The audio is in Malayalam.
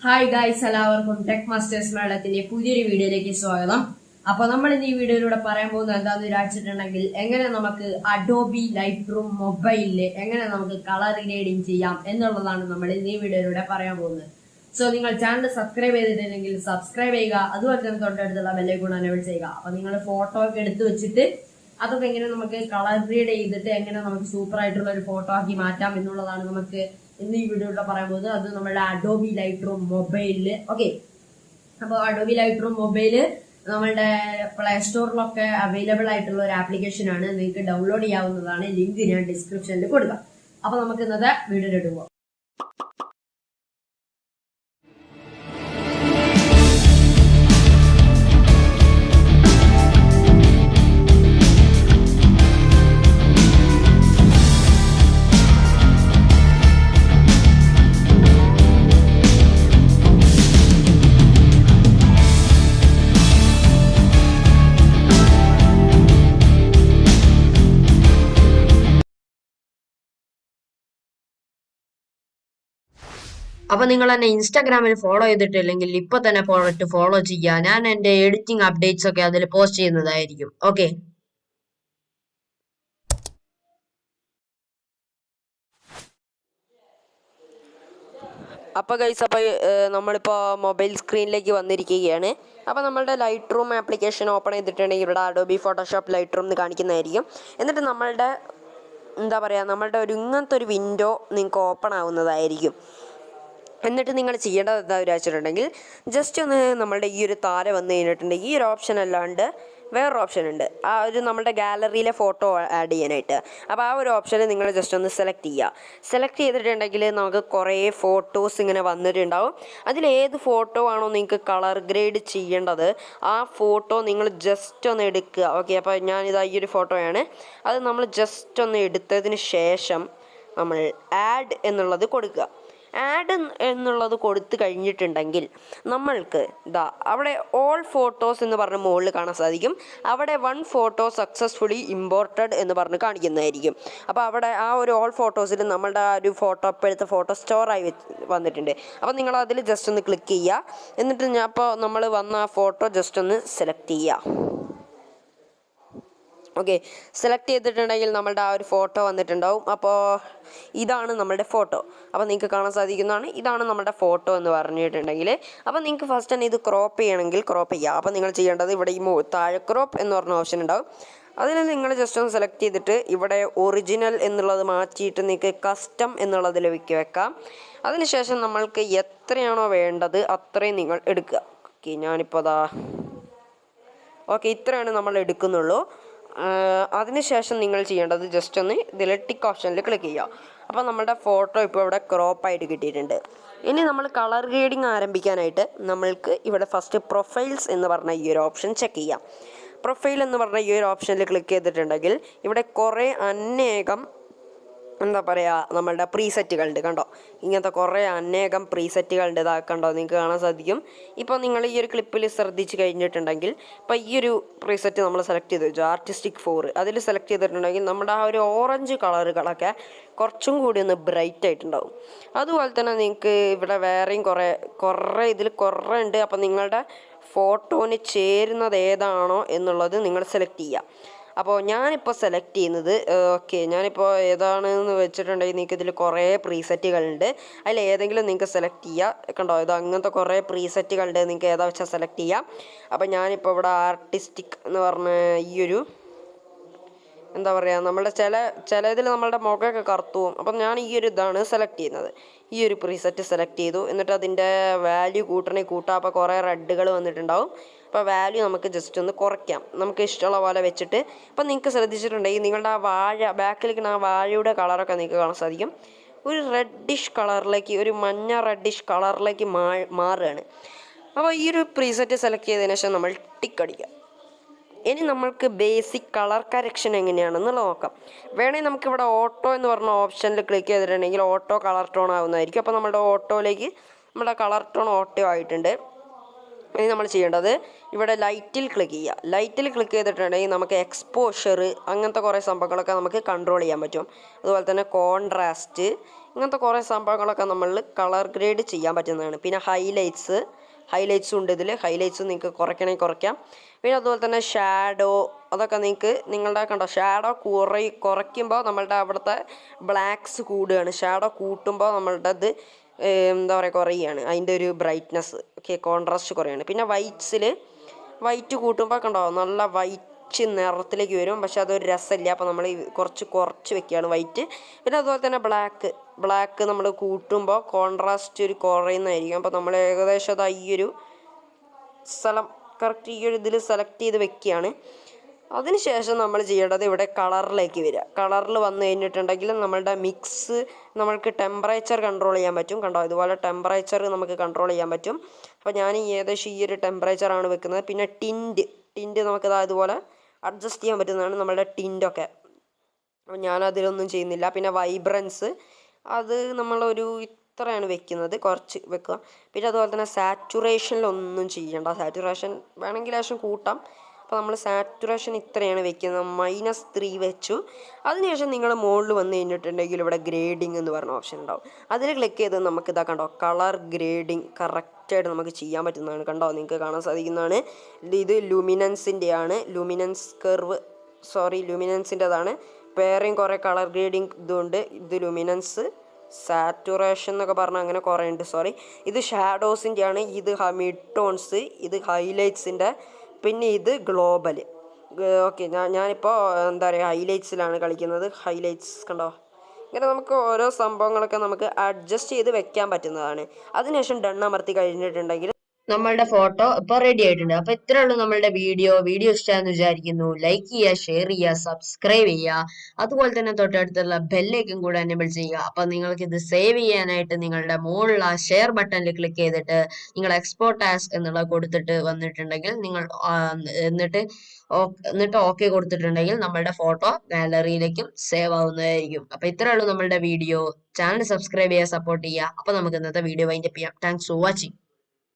ഹായ് ഗൈസ്, എല്ലാവർക്കും ടെക് മാസ്റ്റേഴ്സ് മേളത്തിന്റെ പുതിയൊരു വീഡിയോയിലേക്ക് സ്വാഗതം. അപ്പൊ നമ്മൾ ഇന്ന് ഈ വീഡിയോയിലൂടെ പറയാൻ പോകുന്നത് എന്താണെന്ന് വിചാരിച്ചിട്ടുണ്ടെങ്കിൽ എങ്ങനെ നമുക്ക് അഡോബി ലൈറ്റ്റൂം മൊബൈലില് എങ്ങനെ നമുക്ക് കളർ ഗ്രേഡിംഗ് ചെയ്യാം എന്നുള്ളതാണ് നമ്മൾ ഇന്ന് ഈ വീഡിയോയിലൂടെ പറയാൻ പോകുന്നത്. സോ നിങ്ങൾ ചാനൽ സബ്സ്ക്രൈബ് ചെയ്തിട്ടുണ്ടെങ്കിൽ സബ്സ്ക്രൈബ് ചെയ്യുക, അതുപോലെ തന്നെ തൊട്ടടുത്തുള്ള ബെല്ലൈക്കൺ എനേബിൾ ചെയ്യുക. അപ്പൊ നിങ്ങൾ ഫോട്ടോ ഒക്കെ എടുത്തു വെച്ചിട്ട് അതൊക്കെ എങ്ങനെ നമുക്ക് കളർ ഗ്രേഡ് ചെയ്തിട്ട് എങ്ങനെ നമുക്ക് സൂപ്പർ ആയിട്ടുള്ള ഒരു ഫോട്ടോ ആക്കി മാറ്റാം എന്നുള്ളതാണ് നമുക്ക് ഇന്ന് ഈ വീഡിയോയിലൂടെ പറയാൻ പോകുന്നത്. അത് നമ്മുടെ അഡോബി ലൈറ്റ്റൂം മൊബൈലില്. ഓക്കെ, അപ്പോൾ അഡോബി ലൈറ്റ്റൂം മൊബൈല് നമ്മളുടെ പ്ലേ സ്റ്റോറിലൊക്കെ അവൈലബിൾ ആയിട്ടുള്ള ഒരു ആപ്ലിക്കേഷൻ ആണ്. നിങ്ങൾക്ക് ഡൗൺലോഡ് ചെയ്യാവുന്നതാണ്. ലിങ്ക് ഞാൻ ഡിസ്ക്രിപ്ഷനിൽ കൊടുക്കാം. അപ്പൊ നമുക്ക് ഇന്നത്തെ വീഡിയോയിലിട്ട് പോവാം. അപ്പൊ നിങ്ങൾ എന്നെ ഇൻസ്റ്റാഗ്രാമിൽ ഫോളോ ചെയ്തിട്ടില്ലെങ്കിൽ ഇപ്പൊ തന്നെ പോയിട്ട് ഫോളോ ചെയ്യുക. ഞാൻ എന്റെ എഡിറ്റിംഗ് അപ്ഡേറ്റ്സ് ഒക്കെ അതിൽ പോസ്റ്റ് ചെയ്യുന്നതായിരിക്കും. ഓക്കെ, അപ്പോൾ ഗൈസ്, അപ്പോൾ നമ്മളിപ്പോൾ മൊബൈൽ സ്ക്രീനിലേക്ക് വന്നിരിക്കുകയാണ്. അപ്പോൾ നമ്മളുടെ ലൈറ്റ് റൂം ആപ്ലിക്കേഷൻ ഓപ്പൺ ചെയ്തിട്ടുണ്ടെങ്കിൽ ഇവിടെ അഡോബി ഫോട്ടോഷോപ്പ് ലൈറ്റ് റൂം എന്ന് കാണിക്കുന്നതായിരിക്കും. എന്നിട്ട് നമ്മളുടെ നമ്മളുടെ ഇങ്ങനത്തെ ഒരു വിൻഡോ നിങ്ങൾക്ക് ഓപ്പൺ ആവുന്നതായിരിക്കും. എന്നിട്ട് നിങ്ങൾ ചെയ്യേണ്ടത് എന്താ വിചാരിച്ചിട്ടുണ്ടെങ്കിൽ ജസ്റ്റ് ഒന്ന് നമ്മളുടെ ഈ ഒരു താര വന്നു കഴിഞ്ഞിട്ടുണ്ടെങ്കിൽ ഈ ഒരു ഓപ്ഷൻ അല്ലാണ്ട് വേറൊരു ഓപ്ഷൻ ഉണ്ട്, ആ ഒരു നമ്മുടെ ഗാലറിയിലെ ഫോട്ടോ ആഡ് ചെയ്യാനായിട്ട്. അപ്പോൾ ആ ഒരു ഓപ്ഷന് നിങ്ങൾ ജസ്റ്റ് ഒന്ന് സെലക്ട് ചെയ്യുക. സെലക്ട് ചെയ്തിട്ടുണ്ടെങ്കിൽ നമുക്ക് കുറേ ഫോട്ടോസ് ഇങ്ങനെ വന്നിട്ടുണ്ടാവും. അതിലേത് ഫോട്ടോ ആണോ നിങ്ങൾക്ക് കളർ ഗ്രേഡ് ചെയ്യേണ്ടത് ആ ഫോട്ടോ നിങ്ങൾ ജസ്റ്റ് ഒന്ന് എടുക്കുക. ഓക്കെ, അപ്പോൾ ഞാനിതാ ഈ ഒരു ഫോട്ടോയാണ്. അത് നമ്മൾ ജസ്റ്റ് ഒന്ന് എടുത്തതിന് ശേഷം നമ്മൾ ആഡ് എന്നുള്ളത് കൊടുക്കുക. ആഡ് എന്നുള്ളത് കൊടുത്തു കഴിഞ്ഞിട്ടുണ്ടെങ്കിൽ നമ്മൾക്ക് അവിടെ ഓൾ ഫോട്ടോസ് എന്ന് പറഞ്ഞ് മുകളിൽ കാണാൻ സാധിക്കും. അവിടെ 1 ഫോട്ടോ സക്സസ്ഫുള്ളി ഇമ്പോർട്ടഡ് എന്ന് പറഞ്ഞ് കാണിക്കുന്നതായിരിക്കും. അപ്പോൾ അവിടെ ആ ഒരു ഓൾ ഫോട്ടോസിൽ നമ്മളുടെ ആ ഒരു ഫോട്ടോ ഇപ്പോഴത്തെ ഫോട്ടോ സ്റ്റോറായി വന്നിട്ടുണ്ട്. അപ്പോൾ നിങ്ങൾ അതിൽ ജസ്റ്റ് ഒന്ന് ക്ലിക്ക് ചെയ്യുക. എന്നിട്ട് അപ്പോൾ നമ്മൾ വന്ന ആ ഫോട്ടോ ജസ്റ്റ് ഒന്ന് സെലക്ട് ചെയ്യുക. ഓക്കെ, സെലക്ട് ചെയ്തിട്ടുണ്ടെങ്കിൽ നമ്മളുടെ ആ ഒരു ഫോട്ടോ വന്നിട്ടുണ്ടാവും. അപ്പോൾ ഇതാണ് നമ്മളുടെ ഫോട്ടോ. അപ്പോൾ നിങ്ങൾക്ക് കാണാൻ സാധിക്കുന്നതാണ്, ഇതാണ് നമ്മുടെ ഫോട്ടോ എന്ന് പറഞ്ഞിട്ടുണ്ടെങ്കിൽ. അപ്പോൾ നിങ്ങൾക്ക് ഫസ്റ്റ് തന്നെ ഇത് ക്രോപ്പ് ചെയ്യണമെങ്കിൽ ക്രോപ്പ് ചെയ്യുക. അപ്പോൾ നിങ്ങൾ ചെയ്യേണ്ടത് ഇവിടെ ഈ താഴെ ക്രോപ്പ് എന്ന് പറഞ്ഞ ഓപ്ഷൻ ഉണ്ടാവും. അതിൽ നിങ്ങൾ ജസ്റ്റ് ഒന്ന് സെലക്ട് ചെയ്തിട്ട് ഇവിടെ ഒറിജിനൽ എന്നുള്ളത് മാറ്റിയിട്ട് നിങ്ങൾക്ക് കസ്റ്റം എന്നുള്ളതിലേക്ക് വെക്കാം. അതിനുശേഷം നമ്മൾക്ക് എത്രയാണോ വേണ്ടത് അത്രയും നിങ്ങൾ എടുക്കുക. ഓക്കെ, ഞാനിപ്പോൾ ഇത്രയാണ് നമ്മൾ എടുക്കുന്നുള്ളൂ. അതിനുശേഷം നിങ്ങൾ ചെയ്യേണ്ടത് ജസ്റ്റ് ഒന്ന് ഇതിൽ ടിക്ക് ഓപ്ഷനിൽ ക്ലിക്ക് ചെയ്യുക. അപ്പോൾ നമ്മുടെ ഫോട്ടോ ഇപ്പോൾ ഇവിടെ ക്രോപ്പായിട്ട് കിട്ടിയിട്ടുണ്ട്. ഇനി നമ്മൾ കളർ ഗ്രേഡിങ് ആരംഭിക്കാനായിട്ട് നമ്മൾക്ക് ഇവിടെ ഫസ്റ്റ് പ്രൊഫൈൽസ് എന്ന് പറഞ്ഞ ഈ ഒരു ഓപ്ഷൻ ചെക്ക് ചെയ്യാം. പ്രൊഫൈൽ എന്ന് പറഞ്ഞ ഈ ഒരു ഓപ്ഷനിൽ ക്ലിക്ക് ചെയ്തിട്ടുണ്ടെങ്കിൽ ഇവിടെ കുറേ അനേകം നമ്മളുടെ പ്രീസെറ്റുകളുണ്ട്. കണ്ടോ, ഇങ്ങനത്തെ കുറേ അനേകം പ്രീസെറ്റുകളുണ്ട്. കണ്ടോ, നിങ്ങൾക്ക് കാണാൻ സാധിക്കും. ഇപ്പോൾ നിങ്ങൾ ഈ ഒരു ക്ലിപ്പിൽ ശ്രദ്ധിച്ച് കഴിഞ്ഞിട്ടുണ്ടെങ്കിൽ ഇപ്പോൾ ഈ ഒരു പ്രീസെറ്റ് നമ്മൾ സെലക്ട് ചെയ്തു ആർട്ടിസ്റ്റിക് 4 അതിൽ സെലക്ട് ചെയ്തിട്ടുണ്ടെങ്കിൽ നമ്മുടെ ആ ഒരു ഓറഞ്ച് കളറുകളൊക്കെ കുറച്ചും കൂടി ഒന്ന് ബ്രൈറ്റ് ആയിട്ടുണ്ടാവും. അതുപോലെ തന്നെ നിങ്ങൾക്ക് ഇവിടെ വേറെയും കുറേ ഇതിൽ കുറേ ഉണ്ട്. അപ്പോൾ നിങ്ങളുടെ ഫോട്ടോന് ചേരുന്നത് ഏതാണോ എന്നുള്ളത് നിങ്ങൾ സെലക്ട് ചെയ്യുക. അപ്പോൾ ഞാനിപ്പോൾ സെലക്ട് ചെയ്യുന്നത് ഞാനിപ്പോൾ ഏതാണെന്ന് വെച്ചിട്ടുണ്ടെങ്കിൽ നിങ്ങൾക്ക് ഇതിൽ കുറേ പ്രീസെറ്റുകളുണ്ട്. അതിൽ ഏതെങ്കിലും നിങ്ങൾക്ക് സെലക്ട് ചെയ്യുക. കണ്ടോ, ഇത് അങ്ങനത്തെ കുറേ പ്രീസെറ്റുകളുണ്ട്. നിങ്ങൾക്ക് ഏതാ വെച്ചാൽ സെലക്ട് ചെയ്യാം. അപ്പോൾ ഞാനിപ്പോൾ ഇവിടെ ആർട്ടിസ്റ്റിക് എന്ന് പറഞ്ഞ ഈ ഒരു നമ്മളുടെ ചിലതിൽ നമ്മളുടെ മുഖമൊക്കെ കറുത്തു പോകും. അപ്പം ഞാൻ ഈ ഒരു ഇതാണ് സെലക്ട് ചെയ്യുന്നത്. ഈ ഒരു പ്രീസെറ്റ് സെലക്ട് ചെയ്തു. എന്നിട്ട് അതിൻ്റെ വാല്യൂ കൂട്ടാം. അപ്പോൾ കുറേ റെഡുകൾ വന്നിട്ടുണ്ടാവും. അപ്പോൾ വാല്യൂ നമുക്ക് ജസ്റ്റ് ഒന്ന് കുറയ്ക്കാം, നമുക്ക് ഇഷ്ടമുള്ള പോലെ വെച്ചിട്ട്. അപ്പം നിങ്ങൾക്ക് ശ്രദ്ധിച്ചിട്ടുണ്ടെങ്കിൽ നിങ്ങളുടെ ആ ബാക്കിലേക്ക് ആ വാഴയുടെ കളറൊക്കെ നിങ്ങൾക്ക് കാണാൻ സാധിക്കും. ഒരു റെഡിഷ് കളറിലേക്ക്, ഒരു മഞ്ഞ റെഡിഷ് കളറിലേക്ക് മാറുകയാണ്. അപ്പോൾ ഈ ഒരു പ്രീസെറ്റ് സെലക്ട് ചെയ്തതിന് ശേഷം നമ്മൾ ടിക്ക് അടിക്കുക. ഇനി നമ്മൾക്ക് ബേസിക് കളർ കറക്ഷൻ എങ്ങനെയാണെന്നുള്ളത് നോക്കാം. വേണമെങ്കിൽ നമുക്കിവിടെ ഓട്ടോ എന്ന് പറഞ്ഞ ഓപ്ഷനിൽ ക്ലിക്ക് ചെയ്തിട്ടുണ്ടെങ്കിൽ ഓട്ടോ കളർ ടോൺ ആവുന്നതായിരിക്കും. അപ്പോൾ നമ്മുടെ ഓട്ടോയിലേക്ക് നമ്മുടെ കളർ ടോൺ ഓട്ടോ ആയിട്ടുണ്ട്. ഇനി നമ്മൾ ചെയ്യേണ്ടത് ഇവിടെ ലൈറ്റിൽ ക്ലിക്ക് ചെയ്യുക. ലൈറ്റിൽ ക്ലിക്ക് ചെയ്തിട്ടുണ്ടെങ്കിൽ നമുക്ക് എക്സ്പോഷർ അങ്ങനത്തെ കുറേ സംഭവങ്ങളൊക്കെ നമുക്ക് കൺട്രോൾ ചെയ്യാൻ പറ്റും. അതുപോലെ തന്നെ കോൺട്രാസ്റ്റ്, ഇങ്ങനത്തെ കുറേ സംഭവങ്ങളൊക്കെ നമ്മൾ കളർ ഗ്രേഡ് ചെയ്യാൻ പറ്റുന്നതാണ്. പിന്നെ ഹൈലൈറ്റ്സും ഉണ്ട് ഇതിൽ. ഹൈലൈറ്റ്സ് നിങ്ങൾക്ക് കുറയ്ക്കണമെങ്കിൽ കുറയ്ക്കാം. പിന്നെ അതുപോലെ തന്നെ ഷാഡോ, അതൊക്കെ നിങ്ങൾക്ക് നിങ്ങളുടെ കണ്ടോ ഷാഡോ കുറയ്ക്കുമ്പോൾ നമ്മളുടെ അവിടുത്തെ ബ്ലാക്ക്സ് കൂടുകയാണ്. ഷാഡോ കൂട്ടുമ്പോൾ നമ്മളുടെ ഇത് എന്താ പറയുക കുറയുകയാണ്. അതിൻ്റെ ഒരു ബ്രൈറ്റ്നസ് ഓക്കെ കോൺട്രാസ്റ്റ് കുറയാണ്. പിന്നെ വൈറ്റ് കൂട്ടുമ്പോൾ കണ്ടോ നല്ല വൈറ്റ് നിറത്തിലേക്ക് വരും. പക്ഷെ അതൊരു രസമില്ല. അപ്പോൾ നമ്മൾ കുറച്ച് വെക്കുകയാണ് വൈറ്റ്. പിന്നെ അതുപോലെ തന്നെ ബ്ലാക്ക് നമ്മൾ കൂട്ടുമ്പോൾ കോൺട്രാസ്റ്റ് ഒരു കുറയുന്നതായിരിക്കും. അപ്പോൾ നമ്മൾ ഏകദേശം അത് ഈ ഒരു സ്ഥലം കറക്റ്റ് ഈ ഒരു ഇതിൽ സെലക്ട് ചെയ്ത് വെക്കുകയാണ്. അതിനുശേഷം നമ്മൾ ചെയ്യേണ്ടത് ഇവിടെ കളറിലേക്ക് വരിക. കളറിൽ വന്നു കഴിഞ്ഞിട്ടുണ്ടെങ്കിൽ നമ്മളുടെ മിക്സ് നമ്മൾക്ക് ടെമ്പറേച്ചർ കൺട്രോൾ ചെയ്യാൻ പറ്റും. കണ്ടോ ഇതുപോലെ ടെമ്പറേച്ചർ നമുക്ക് കൺട്രോൾ ചെയ്യാൻ പറ്റും. അപ്പോൾ ഞാൻ ഏകദേശം ഈ ഒരു ടെമ്പറേച്ചറാണ് വെക്കുന്നത്. പിന്നെ ടിൻറ്റ് നമുക്കത് അതുപോലെ അഡ്ജസ്റ്റ് ചെയ്യാൻ പറ്റുന്നതാണ് നമ്മളുടെ ടിൻറ്റൊക്കെ. അപ്പോൾ ഞാനതിലൊന്നും ചെയ്യുന്നില്ല. പിന്നെ വൈബ്രൻസ് അത് നമ്മളൊരു ഇത്രയാണ് വെക്കുന്നത്, കുറച്ച് വെക്കുക. പിന്നെ അതുപോലെ തന്നെ സാറ്റുറേഷനിലൊന്നും ചെയ്യേണ്ട. സാറ്റുറേഷൻ വേണമെങ്കിൽ ലേശം കൂട്ടാം. അപ്പോൾ നമ്മൾ സാറ്റുറേഷൻ ഇത്രയാണ് വെക്കുന്നത്, -3 വെച്ചു. അതിനുശേഷം നിങ്ങൾ മുകളിൽ വന്നു കഴിഞ്ഞിട്ടുണ്ടെങ്കിൽ ഇവിടെ ഗ്രേഡിംഗ് എന്ന് പറഞ്ഞ ഓപ്ഷൻ ഉണ്ടാവും. അതിൽ ക്ലിക്ക് ചെയ്ത് നമുക്ക് ഇതാ കണ്ടോ കളർ ഗ്രേഡിംഗ് കറക്റ്റായിട്ട് നമുക്ക് ചെയ്യാൻ പറ്റുന്നതാണ്. കണ്ടോ നിങ്ങൾക്ക് കാണാൻ സാധിക്കുന്നതാണ്. ഇത് ലുമിനൻസിൻ്റെയാണ്, ലുമിനൻസിൻ്റെതാണ്. വേറെയും കുറേ കളർ ഗ്രേഡിംഗ് ഇതുണ്ട്. ഇത് ലുമിനൻസ്, സാറ്റുറേഷൻ എന്നൊക്കെ പറഞ്ഞാൽ അങ്ങനെ കുറേ ഉണ്ട്. ഇത് ഷാഡോസിൻ്റെയാണ്. ഇത് മിഡ് ടോൺസ്, ഇത് ഹൈലൈറ്റ്സിൻ്റെ, പിന്നെ ഇത് ഗ്ലോബൽ. ഓക്കെ ഞാനിപ്പോൾ എന്താ പറയുക ഹൈലൈറ്റ്സിലാണ് കളിക്കുന്നത്. ഹൈലൈറ്റ്സ് കണ്ടോ ഇങ്ങനെ നമുക്ക് ഓരോ സംഭവങ്ങളൊക്കെ നമുക്ക് അഡ്ജസ്റ്റ് ചെയ്ത് വെക്കാൻ പറ്റുന്നതാണ്. അതിനുശേഷം ഡൺ അമർത്തി കഴിഞ്ഞിട്ടുണ്ടെങ്കിൽ നമ്മളുടെ ഫോട്ടോ ഇപ്പൊ റെഡി ആയിട്ടുണ്ട്. അപ്പൊ ഇത്രേ ഉള്ളൂ നമ്മളുടെ വീഡിയോ ഇഷ്ടമാണെന്ന് വിചാരിക്കുന്നു. ലൈക്ക് ചെയ്യുക, ഷെയർ ചെയ്യുക, സബ്സ്ക്രൈബ് ചെയ്യുക. അതുപോലെ തന്നെ തൊട്ടടുത്തുള്ള ബെല്ലേക്കും കൂടെ എനേബിൾ ചെയ്യുക. അപ്പൊ നിങ്ങൾക്ക് ഇത് സേവ് ചെയ്യാനായിട്ട് നിങ്ങളുടെ മുകളിലുള്ള ഷെയർ ബട്ടണിൽ ക്ലിക്ക് ചെയ്തിട്ട് നിങ്ങൾ എക്സ്പോർട്ട് ആസ് എന്നുള്ള കൊടുത്തിട്ട് വന്നിട്ടുണ്ടെങ്കിൽ നിങ്ങൾ എന്നിട്ട് ഓക്കെ കൊടുത്തിട്ടുണ്ടെങ്കിൽ നമ്മളുടെ ഫോട്ടോ ഗാലറിയിലേക്കും സേവ് ആവുന്നതായിരിക്കും. അപ്പൊ ഇത്രേ ഉള്ളൂ നമ്മളുടെ വീഡിയോ. ചാനൽ സബ്സ്ക്രൈബ് ചെയ്യുക, സപ്പോർട്ട് ചെയ്യുക. അപ്പൊ നമുക്ക് ഇന്നത്തെ വീഡിയോ വൈൻഡപ്പ് ചെയ്യാം. Thanks for watching.